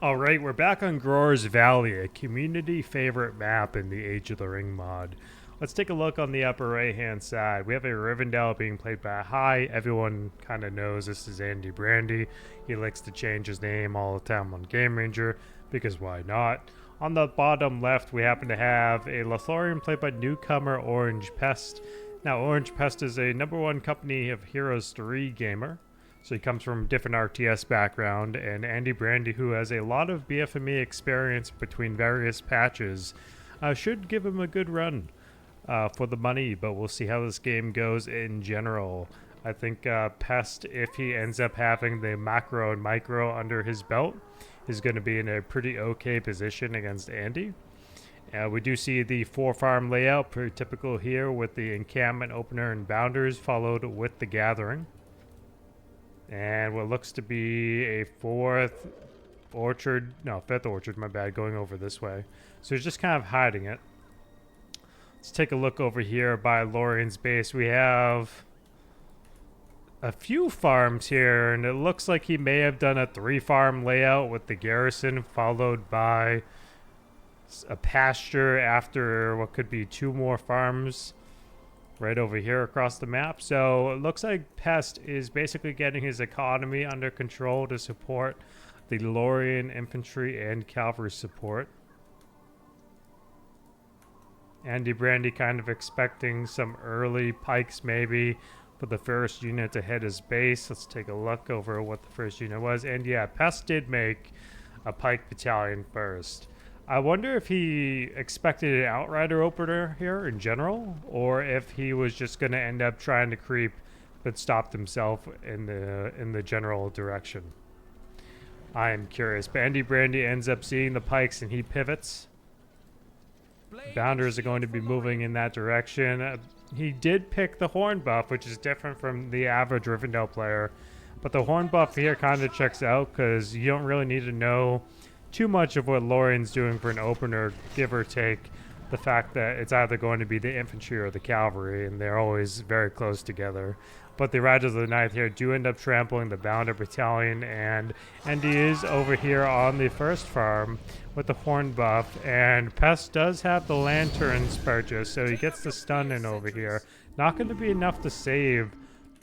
Alright, we're back on Gror's Valley, a community favorite map in the Age of the Ring mod. Let's take a look on the upper right hand side. We have a Rivendell being played by a High. Everyone kind of knows this is AndyBrandy. He likes to change his name all the time on Game Ranger, because why not? On the bottom left, we happen to have a Lothlorien played by newcomer Orangepest. Now, Orangepest is a #1 Company of Heroes 3 gamer. So he comes from a different RTS background, and AndyBrandy, who has a lot of BFME experience between various patches, should give him a good run for the money, but we'll see how this game goes in general. I think Pest, if he ends up having the macro and micro under his belt, is going to be in a pretty okay position against Andy. We do see the 4-farm layout, pretty typical here, with the encampment, opener, and bounders, followed with the gathering. And what looks to be a 5th orchard, my bad, going over this way. So he's just kind of hiding it. Let's take a look over here by Lothlorien's base. We have a few farms here, and it looks like he may have done a 3-farm layout with the garrison, followed by a pasture after what could be 2 more farms right over here across the map. So it looks like Pest is basically getting his economy under control to support the Lothlorien infantry and cavalry support. AndyBrandy kind of expecting some early pikes maybe for the first unit to hit his base. Let's take a look over what the first unit was. And yeah, Pest did make a pike battalion first. I wonder if he expected an outrider opener here in general, or if he was just going to end up trying to creep but stopped himself in the general direction. I am curious. But AndyBrandy ends up seeing the pikes and he pivots. Bounders are going to be moving in that direction. He did pick the horn buff, which is different from the average Rivendell player. But the horn buff here kind of checks out because you don't really need to know too much of what Lothlorien's doing for an opener, give or take the fact that it's either going to be the infantry or the cavalry, and they're always very close together. But the Riders of the Ninth here do end up trampling the Bounder Battalion, and Andy is over here on the first farm with the horn buff, and Pest does have the lanterns purchased, so he gets the stun in over here. Not going to be enough to save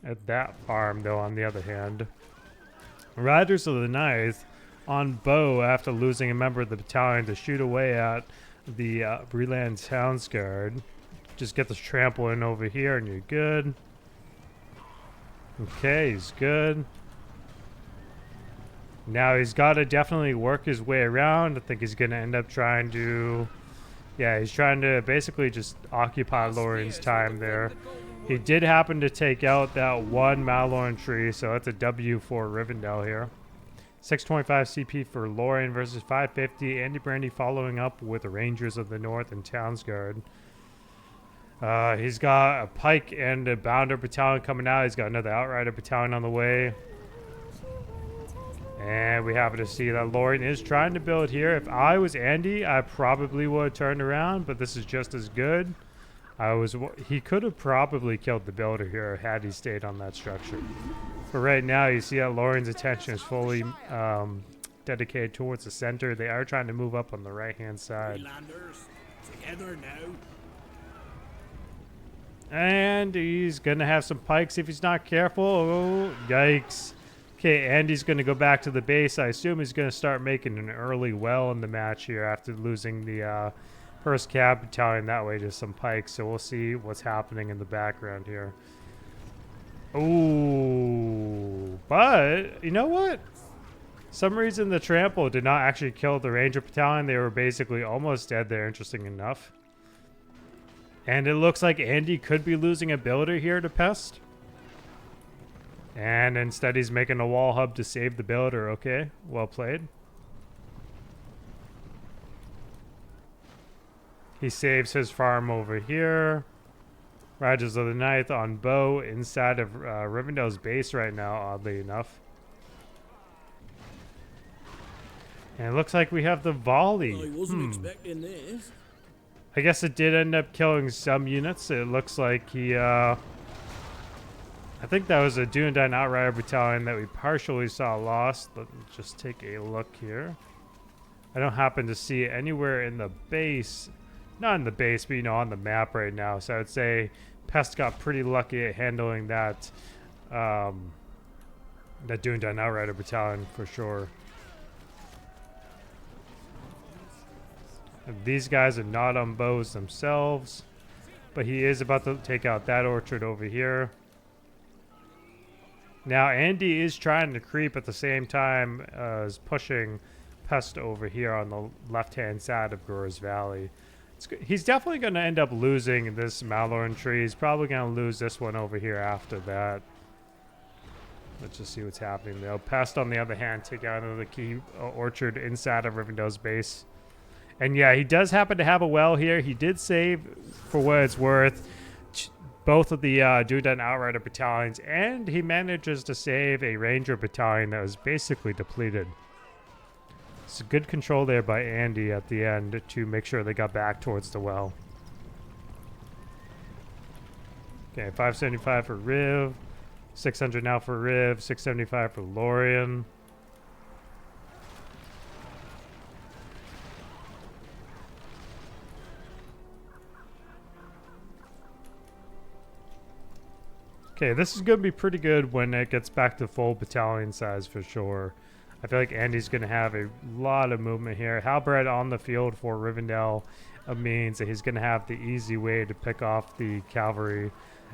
at that farm, though, on the other hand. Riders of the Ninth on bow after losing a member of the battalion to shoot away at the Breland Town's Guard. Just get this trample in over here and you're good. Okay, he's good. Now he's got to definitely work his way around. I think he's going to end up trying to... Yeah, he's trying to basically just occupy Lothlorien's time there. He did happen to take out that one Malorn tree, so that's a W for Rivendell here. 625 CP for Lothlorien versus 550. AndyBrandy following up with the Rangers of the North and Townsguard. He's got a pike and a bounder battalion coming out. He's got another outrider battalion on the way. And we happen to see that Lothlorien is trying to build here. If I was Andy, I probably would have turned around, but this is just as good. He could have probably killed the builder here had he stayed on that structure. But right now, you see that Lothlorien's attention is fully dedicated towards the center. They are trying to move up on the right-hand side. Together now. And he's going to have some pikes if he's not careful. Oh, yikes. Okay, Andy's going to go back to the base. I assume he's going to start making an early well in the match here after losing the first cab battalion that way to some pikes. So we'll see what's happening in the background here. Ooh, but you know what? Some reason the trample did not actually kill the Ranger battalion. They were basically almost dead there, interesting enough. And it looks like Andy could be losing a builder here to Pest. And instead he's making a wall hub to save the builder. Okay, well played. He saves his farm over here. Riders of the Ninth on bow inside of Rivendell's base right now, oddly enough. And it looks like we have the volley. I wasn't expecting this. I guess it did end up killing some units. It looks like he, I think that was a Dunedain Outrider battalion that we partially saw lost. Let's just take a look here. I don't happen to see it anywhere in the base. Not in the base, but, you know, on the map right now. So I would say Pest got pretty lucky at handling that, that Dundun Outrider Battalion for sure. And these guys are not on bows themselves, but he is about to take out that orchard over here. Now Andy is trying to creep at the same time as pushing Pest over here on the left-hand side of Gror's Valley. He's definitely going to end up losing this Malorn tree. He's probably going to lose this one over here after that. Let's just see what's happening though. Pest, on the other hand, take out another key orchard inside of Rivendell's base. And yeah, he does happen to have a well here. He did save, for what it's worth, both of the Dundun Outrider battalions, and he manages to save a Ranger battalion that was basically depleted. It's good control there by Andy at the end to make sure they got back towards the well. Okay, 575 for Riv, 600 now for Riv, 675 for Lothlorien. Okay, this is going to be pretty good when it gets back to full battalion size for sure. I feel like Andy's going to have a lot of movement here. Halberd on the field for Rivendell means that he's going to have the easy way to pick off the cavalry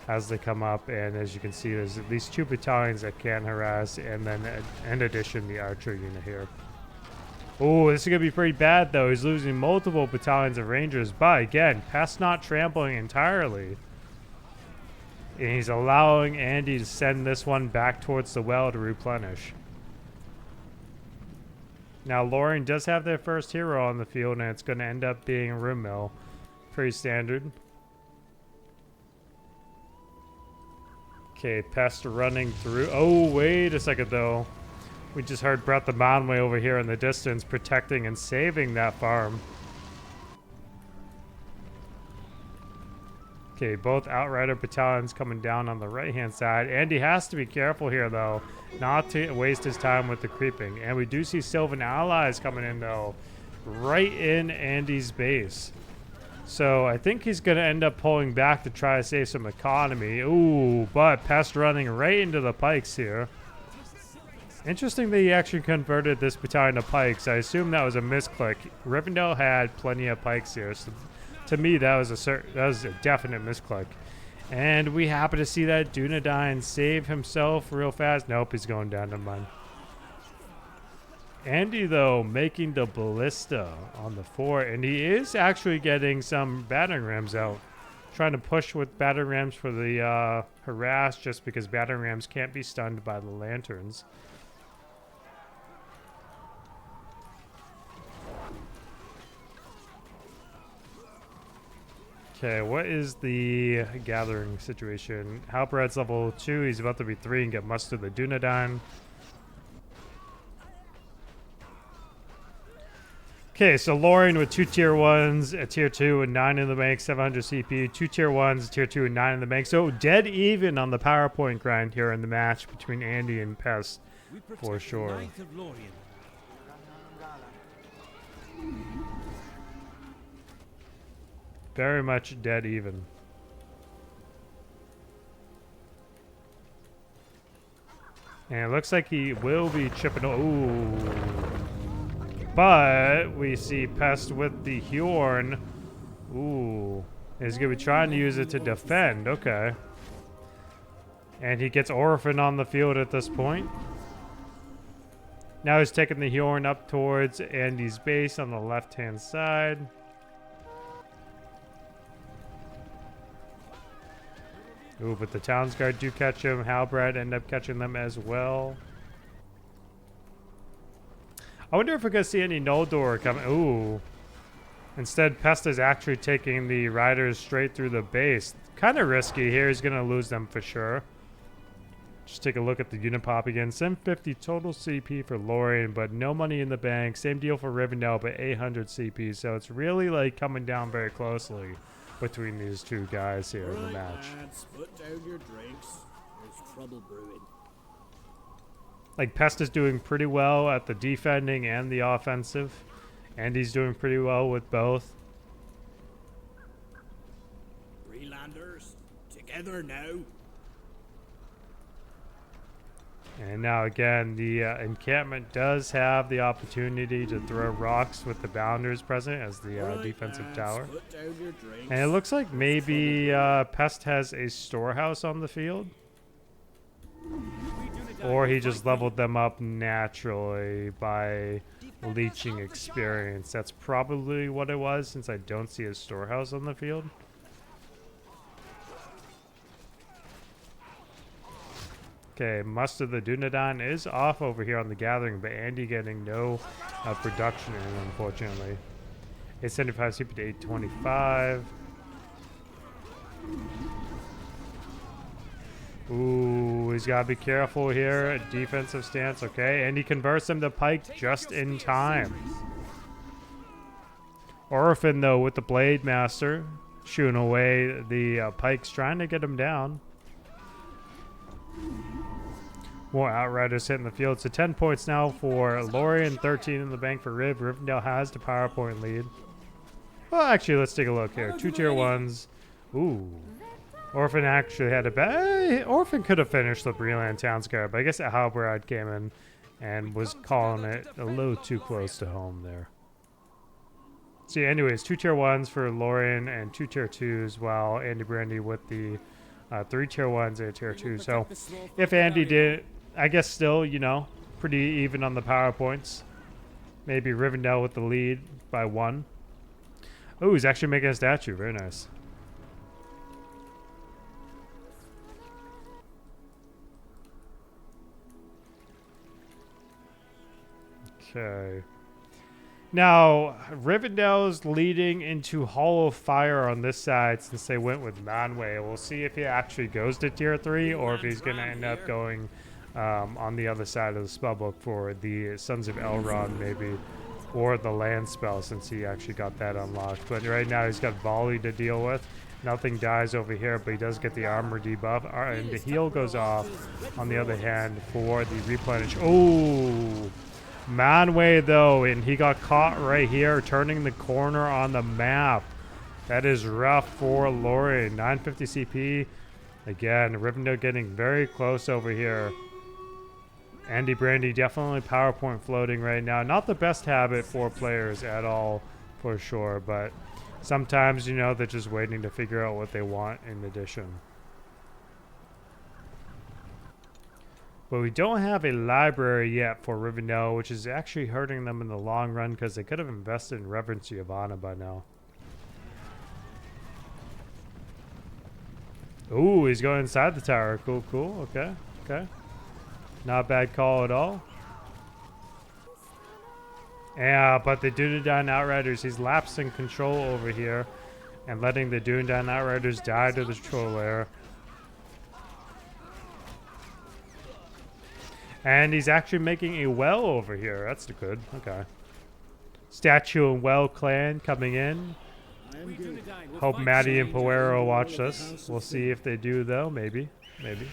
as they come up. And as you can see, there's at least 2 battalions that can harass, and then in addition, the archer unit here. Oh, this is going to be pretty bad, though. He's losing multiple battalions of rangers, but again, Pest not trampling entirely. And he's allowing Andy to send this one back towards the well to replenish. Now, Lothlorien does have their first hero on the field, and it's going to end up being Rivendell. Pretty standard. Okay, Pest running through. Oh, wait a second, though. We just heard Breath of Manwë over here in the distance, protecting and saving that farm. Okay, both Outrider battalions coming down on the right-hand side. Andy has to be careful here, though, not to waste his time with the creeping. And we do see Sylvan allies coming in, though, right in Andy's base. So I think he's going to end up pulling back to try to save some economy. Ooh, but Pest running right into the pikes here. Interesting that he actually converted this battalion to pikes. I assume that was a misclick. Rivendell had plenty of pikes here, so to me, that was a definite misclick. And we happen to see that Dunedain save himself real fast. Nope, he's going down to mine. Andy, though, making the ballista on the fort. And he is actually getting some battering rams out. Trying to push with battering rams for the harass, just because battering rams can't be stunned by the lanterns. Okay, what is the gathering situation? Halberd's level 2. He's about to be 3 and get muster the Dunedain. Okay, so Lothlorien with 2 tier 1s, a tier 2 and 9 in the bank, 700 CP. 2 tier 1s, tier 2 and 9 in the bank. So dead even on the PowerPoint grind here in the match between Andy and Pest, for sure. Very much dead even. And it looks like he will be chipping. Ooh. But we see Pest with the Hjorn. Ooh. He's going to be trying to use it to defend. Okay. And he gets Orphan on the field at this point. Now he's taking the Hjorn up towards Andy's base on the left-hand side. Ooh, but the Townsguard do catch him. Halberd end up catching them as well. I wonder if we're going to see any Noldor coming. Ooh. Instead, Pest is actually taking the riders straight through the base. Kind of risky here. He's going to lose them for sure. Just take a look at the unit pop again. 750 total CP for Lothlorien, but no money in the bank. Same deal for Rivendell, but 800 CP. So it's really like coming down very closely between these two guys here in the match. Lads, put down your drinks. There's trouble brewing. Like, Pest is doing pretty well at the defending and the offensive. Andy's doing pretty well with both. Freelanders, together now. And now again, the encampment does have the opportunity to throw rocks with the bounders present as the Alright, defensive lads, tower. put down your drinks. And it looks like maybe Pest has a storehouse on the field. Or he just leveled them up naturally by leeching experience. That's probably what it was, since I don't see a storehouse on the field. Okay, Must of the Dunedain is off over here on the gathering, but Andy getting no production in, unfortunately. 875 CP to 825. Ooh, he's got to be careful here. Defensive stance, okay. And he converts him to Pike just in time. Orphan, though, with the Blade Master, shooing away the Pikes, trying to get him down. More Outriders hitting the field. So 10 points now for Lothlorien, 13 in the bank for Riv. Rivendell has the power point lead. Well, actually, let's take a look here. 2 tier 1s. Ooh. Orphan actually had a bad... Orphan could have finished the Breland Townsguard, but I guess Halbrad came in and was calling it a little too close to home there. See, anyways, 2 tier 1s for Lothlorien and 2 tier 2s, while AndyBrandy with the 3 tier 1s and a tier 2. So if Andy did, I guess still, you know, pretty even on the power points. Maybe Rivendell with the lead by 1. Oh, he's actually making a statue. Very nice. Okay. Now, Rivendell's leading into Hall of Fire on this side since they went with Manwë. We'll see if he actually goes to tier 3 or if he's going to end up going on the other side of the spellbook for the Sons of Elrond maybe, or the land spell since he actually got that unlocked. But right now he's got Volley to deal with. Nothing dies over here, but he does get the armor debuff. And the heal goes off on the other hand for the replenish. Oh! Manwë though, and he got caught right here, turning the corner on the map. That is rough for Lothlorien. 950 CP. Again, Rivendell getting very close over here. AndyBrandy definitely PowerPoint floating right now. Not the best habit for players at all, for sure, but sometimes, you know, they're just waiting to figure out what they want in addition. But we don't have a library yet for Rivendell, which is actually hurting them in the long run because they could have invested in Reverence Yavanna by now. Ooh, he's going inside the tower. Cool, cool. Okay, okay. Not a bad call at all. Yeah, but the Dunedain Outriders, he's lapsing control over here and letting the Dunedain Outriders die to the Troll Lair. And he's actually making a well over here. That's good. Okay. Statue and Well clan coming in. Hope Maddie and Poero watch this. We'll see if they do, though. Maybe. Maybe.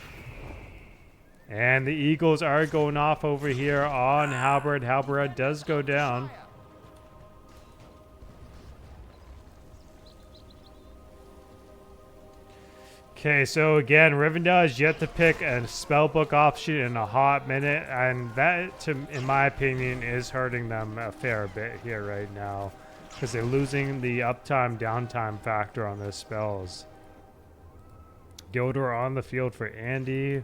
And the Eagles are going off over here on Halberd. Halberd does go down. Okay, so again, Rivendell has yet to pick a spellbook option in a hot minute, and that, in my opinion, is hurting them a fair bit here right now, because they're losing the uptime, downtime factor on their spells. Gildor on the field for Andy.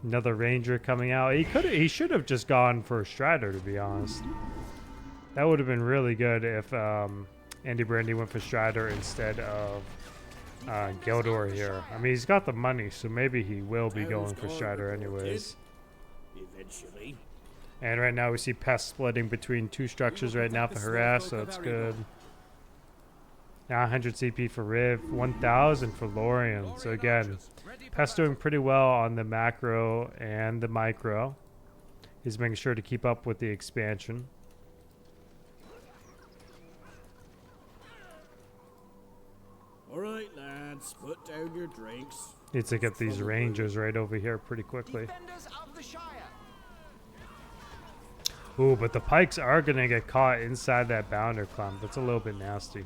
Another Ranger coming out. He should have just gone for Strider, to be honest. That would have been really good if AndyBrandy went for Strider instead of Gildor here. I mean, he's got the money, so maybe he will be going for Strider anyways. Eventually. And right now we see Pest splitting between 2 structures right now for Harass, so that's good. Now 100 CP for Riv, 1000 for Lothlorien. So again, Pest doing pretty well on the macro and the micro. He's making sure to keep up with the expansion. Alright, lads, put down your drinks. Needs to get these Rangers right over here pretty quickly. Ooh, but the pikes are going to get caught inside that bounder clump. That's a little bit nasty.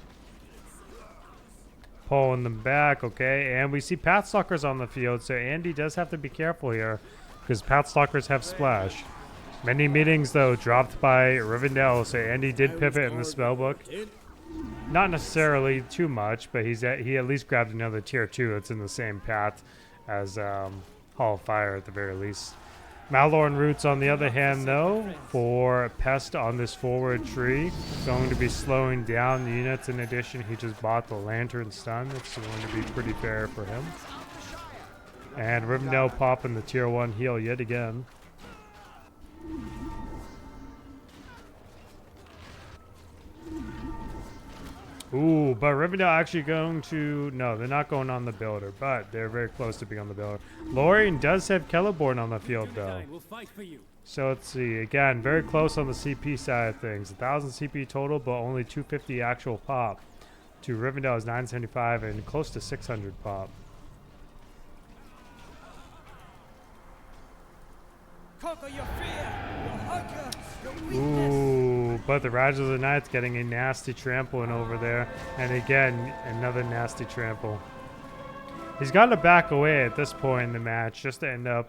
Pulling them back, okay. And we see Pathstalkers on the field, so Andy does have to be careful here because Pathstalkers have splash. Many meetings, though, dropped by Rivendell, so Andy did pivot in the spellbook. Not necessarily too much, but he at least grabbed another tier 2 that's in the same path as Hall of Fire at the very least. Malorn Roots, on the other hand, though, for Pest on this forward tree, going to be slowing down the units. In addition, he just bought the Lantern Stun. It's going to be pretty fair for him. And Rivendell popping the tier 1 heal yet again. Ooh, but Rivendell actually going to... No, they're not going on the builder, but they're very close to being on the builder. Lothlorien does have Celeborn on the field, though. So let's see. Again, very close on the CP side of things. 1,000 CP total, but only 250 actual pop. To Rivendell is 975 and close to 600 pop. Conquer your fear, your hunger, your weakness. Ooh, but the Riders of the Night's getting a nasty trampling over there. And again, another nasty trample. He's got to back away at this point in the match just to end up,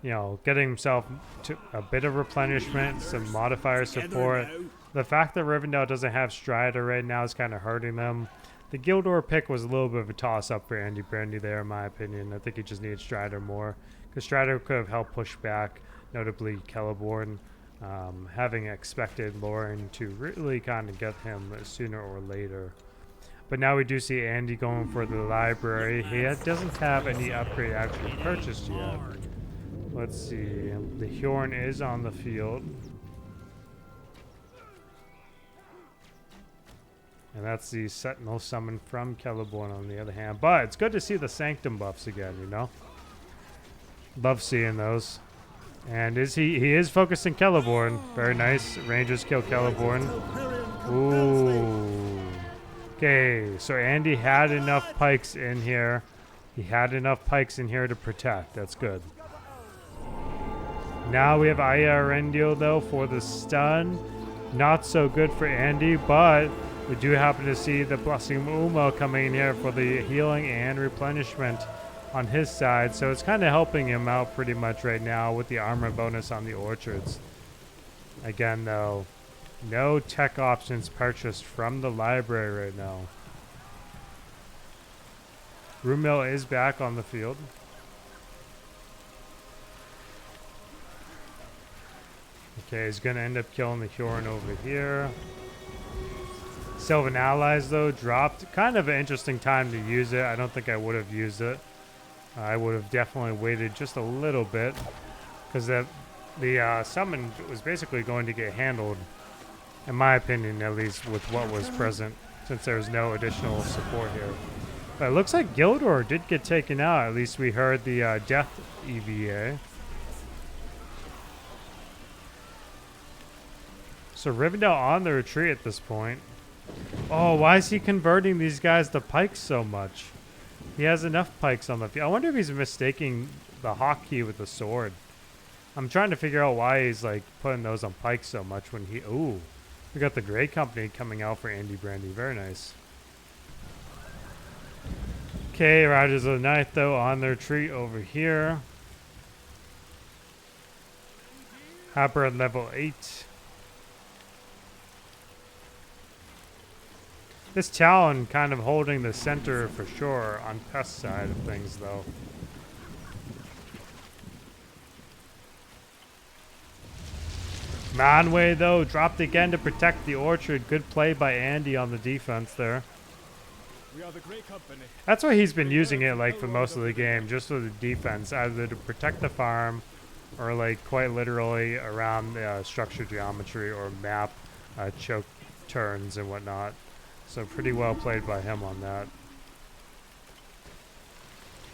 you know, getting himself to a bit of replenishment, some modifier support. The fact that Rivendell doesn't have Strider right now is kind of hurting them. The Gildor pick was a little bit of a toss-up for AndyBrandy there, in my opinion. I think he just needed Strider more. Because Strider could have helped push back, notably Celeborn, having expected Lothlorien to really kind of get him sooner or later. But now we do see Andy going for the library. He doesn't have any upgrade actually purchased yet. Let's see. The Hjorn is on the field. And that's the Sentinel summon from Celeborn on the other hand. But it's good to see the Sanctum buffs again, you know? Love seeing those. And he is focusing Celeborn. Very nice. Rangers kill Celeborn. Ooh. Okay, so Andy had enough pikes in here. He had enough pikes in here to protect. That's good. Now we have Aya Erendiel, though, for the stun. Not so good for Andy, but we do happen to see the Blessing Uma coming in here for the healing and replenishment on his side, so it's kind of helping him out pretty much right now with the armor bonus on the orchards. Again, though, no tech options purchased from the library right now. Rumil is back on the field. Okay, he's going to end up killing the Hjorn over here. Sylvan Allies, though, dropped. Kind of an interesting time to use it. I don't think I would have used it. I would have definitely waited just a little bit because the summon was basically going to get handled, in my opinion, at least with what was present, since there's no additional support here. But it looks like Gildor did get taken out. At least we heard the death EVA. So Rivendell on the retreat at this point. Oh, why is he converting these guys to pikes so much? He has enough pikes on the field. I wonder if he's mistaking the hawk key with the sword. I'm trying to figure out why he's like putting those on pikes so much when he... Ooh, we got the Grey Company coming out for AndyBrandy. Very nice. Okay, Riders of the Night, though, on their retreat over here. Hopper at level 8. This Talon kind of holding the center for sure on Pest side of things, though. Manway, though, dropped again to protect the orchard. Good play by Andy on the defense there. We are the Great Company. That's why he's been using it like for most of the game, just for the defense, either to protect the farm or like quite literally around structure geometry or map choke turns and whatnot. So pretty well played by him on that.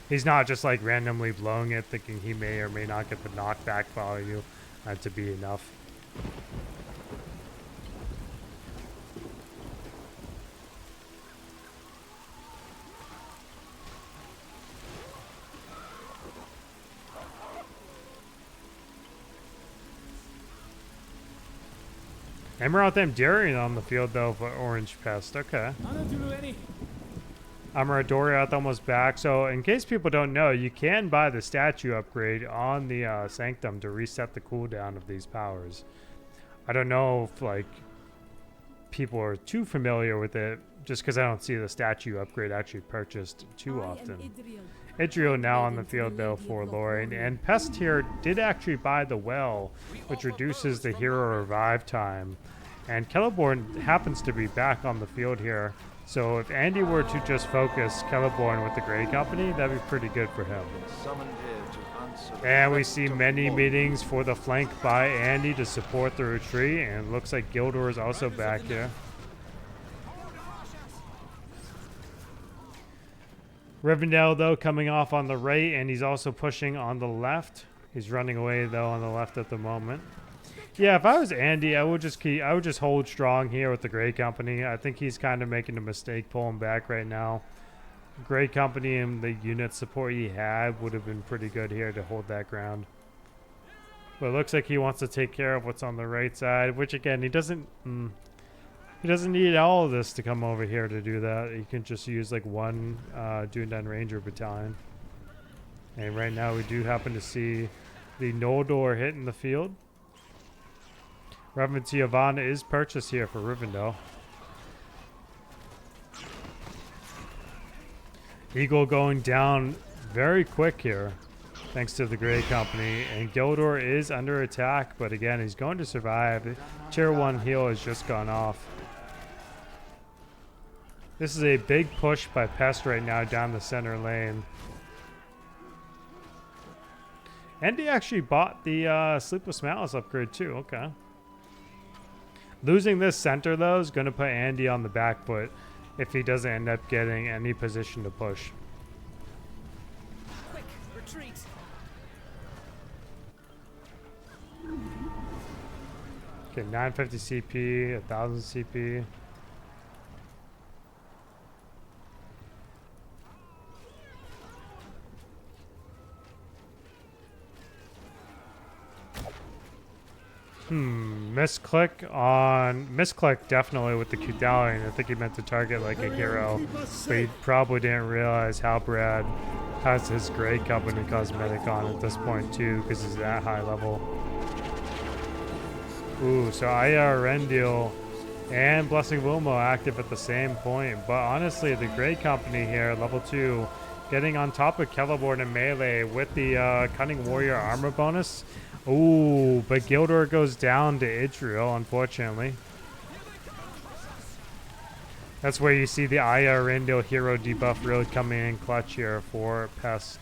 He's not just like randomly blowing it, thinking he may or may not get the knockback value to be enough. Emerald Darian on the field though for Orangepest. Okay. Amoradoria almost back. So in case people don't know, you can buy the statue upgrade on the Sanctum to reset the cooldown of these powers. I don't know if like people are too familiar with it, just because I don't see the statue upgrade actually purchased too often. Idriel now on the field though for Lothlorien, and Pest here did actually buy the well, which reduces the hero revive time. And Celeborn happens to be back on the field here, so if Andy were to just focus Celeborn with the Grey Company, that'd be pretty good for him. And we see many meetings for the flank by Andy to support the retreat, and it looks like Gildor is also back here. Rivendell, though, coming off on the right, and he's also pushing on the left. He's running away, though, on the left at the moment. Yeah, if I was Andy, I would just hold strong here with the Grey Company. I think he's kind of making a mistake pulling back right now. Grey Company and the unit support he had would have been pretty good here to hold that ground. But it looks like he wants to take care of what's on the right side, which again, he doesn't need all of this to come over here to do that. He can just use like one Dune Ranger battalion. And right now we do happen to see the Noldor hit in the field. Reverend Giovanna is purchased here for Rivendell. Eagle going down very quick here, thanks to the Grey Company. And Gildor is under attack, but again, he's going to survive. Tier 1 heal has just gone off. This is a big push by Pest right now down the center lane. And he actually bought the Sleepless Malice upgrade too, okay. Losing this center, though, is going to put Andy on the back foot if he doesn't end up getting any position to push. Quick, retreat. Okay, 950 CP, 1000 CP. Misclick definitely with the Cudalian. I think he meant to target like a hero, but he probably didn't realize how Brad has his Grey Company cosmetic on at this point too, because he's that high level. Ooh, so Rivendell and Blessing Wilmo active at the same point, but honestly the Grey Company here, level 2, getting on top of Celeborn and melee with the Cunning Warrior armor bonus. Ooh, but Gildor goes down to Idriel, unfortunately. That's where you see the Rivendell hero debuff really coming in clutch here for Pest.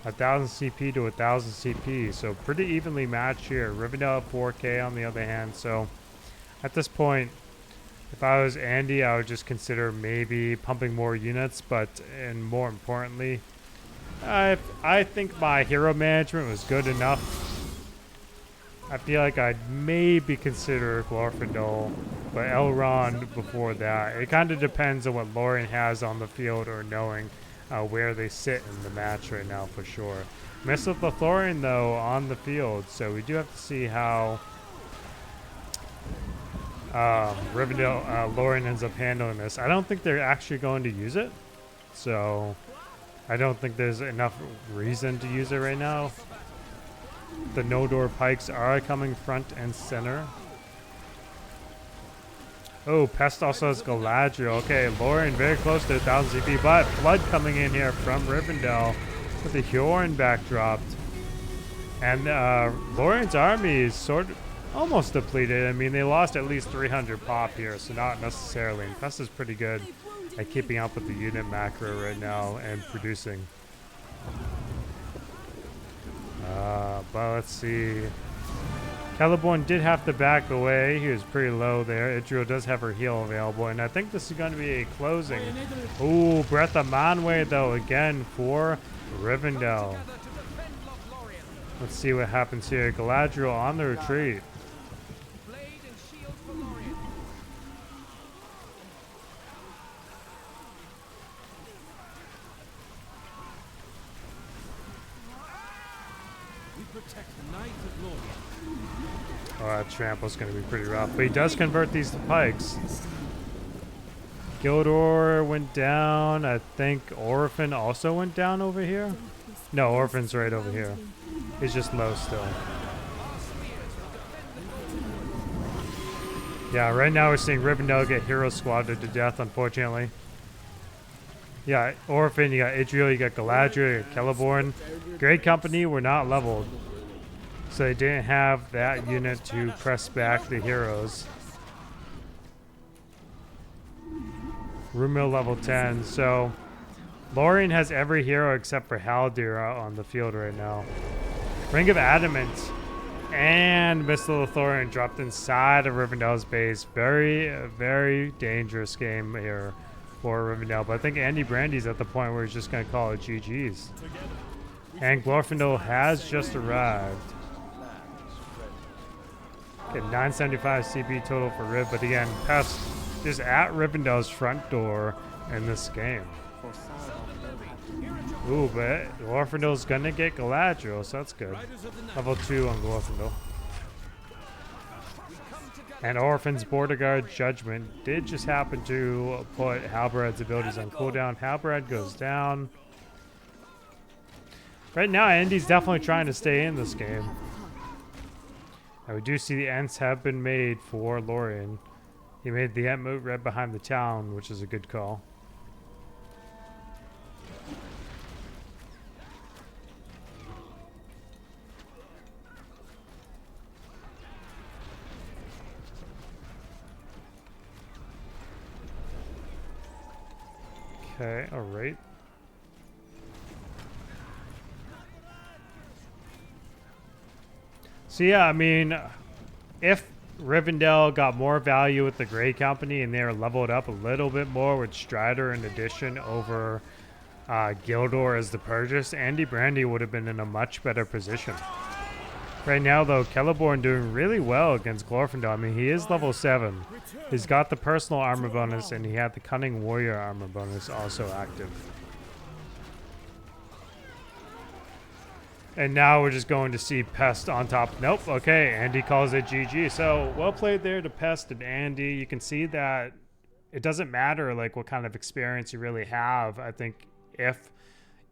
1000 CP to 1000 CP, so pretty evenly matched here. Rivendell at 4K on the other hand, so at this point, if I was Andy, I would just consider maybe pumping more units, and more importantly, I think my hero management was good enough. I feel like I'd maybe consider Glorfindel, but Elrond before that. It kind of depends on what Lothlorien has on the field or knowing where they sit in the match right now for sure. Miss with Lothlorien though on the field, so we do have to see how Lothlorien ends up handling this. I don't think they're actually going to use it, so I don't think there's enough reason to use it right now. The Noldor pikes are coming front and center. Oh, Pest also has Galadriel. Okay, Lothlorien very close to 1000 CP, but Flood coming in here from Rivendell with the Hjorn backdropped. And Lothlorien's army is sort of almost depleted. I mean, they lost at least 300 pop here, so not necessarily. And Pest is pretty good at keeping up with the unit macro right now and producing. But let's see. Celeborn did have to back away. He was pretty low there. Idriel does have her heal available, and I think this is going to be a closing. Ooh, Breath of Manwë though again for Rivendell. Let's see what happens here. Galadriel on the retreat. Oh, that trample's going to be pretty rough. But he does convert these to pikes. Gildor went down. I think Orphan also went down over here. No, Orphan's right over here. He's just low still. Yeah, right now we're seeing Rivendell get hero squatted to death, unfortunately. Yeah, Orphan, you got Idriel, you got Galadriel, you got Celeborn. Great Company were not leveled, so they didn't have that unit to press back the heroes. Rumil level 10, so Lothlorien has every hero except for Haldir out on the field right now. Ring of Adamant and Mr. Lothlorien dropped inside of Rivendell's base. Very, very dangerous game here for Rivendell, but I think AndyBrandy's at the point where he's just going to call it GG's. And Glorfindel has just arrived. Okay, 975 CP total for Riv, but again, Pest is at Rivendell's front door in this game. Ooh, but Glorfindel's going to get Galadriel, so that's good. Level 2 on Glorfindel. And Orphan's Border Guard Judgment did just happen to put Halberad's abilities on cooldown. Halberad goes down. Right now, Andy's definitely trying to stay in this game. And we do see the Ents have been made for Lothlorien. He made the Ent moot right behind the town, which is a good call. Okay, alright. So yeah, I mean, if Rivendell got more value with the Grey Company and they're leveled up a little bit more with Strider in addition over Gildor as the Purchase, AndyBrandy would have been in a much better position. Right now, though, Celeborn doing really well against Glorfindel. I mean, he is level 7. He's got the personal armor bonus, and he had the Cunning Warrior armor bonus also active. And now we're just going to see Pest on top. Nope, okay, Andy calls it GG. So, well played there to Pest and Andy. You can see that it doesn't matter, like, what kind of experience you really have. I think if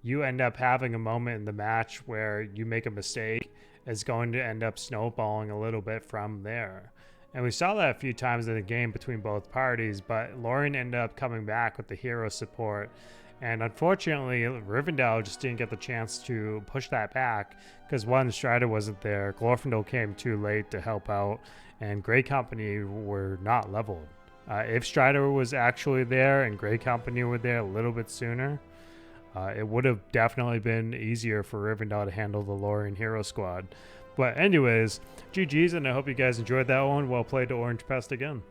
you end up having a moment in the match where you make a mistake, is going to end up snowballing a little bit from there. And we saw that a few times in the game between both parties, but Lothlorien ended up coming back with the hero support. And unfortunately, Rivendell just didn't get the chance to push that back because one, Strider wasn't there, Glorfindel came too late to help out, and Grey Company were not leveled. If Strider was actually there and Grey Company were there a little bit sooner, it would have definitely been easier for Rivendell to handle the Lothlorien hero squad. But anyways, GG's, and I hope you guys enjoyed that one. Well played to Orangepest again.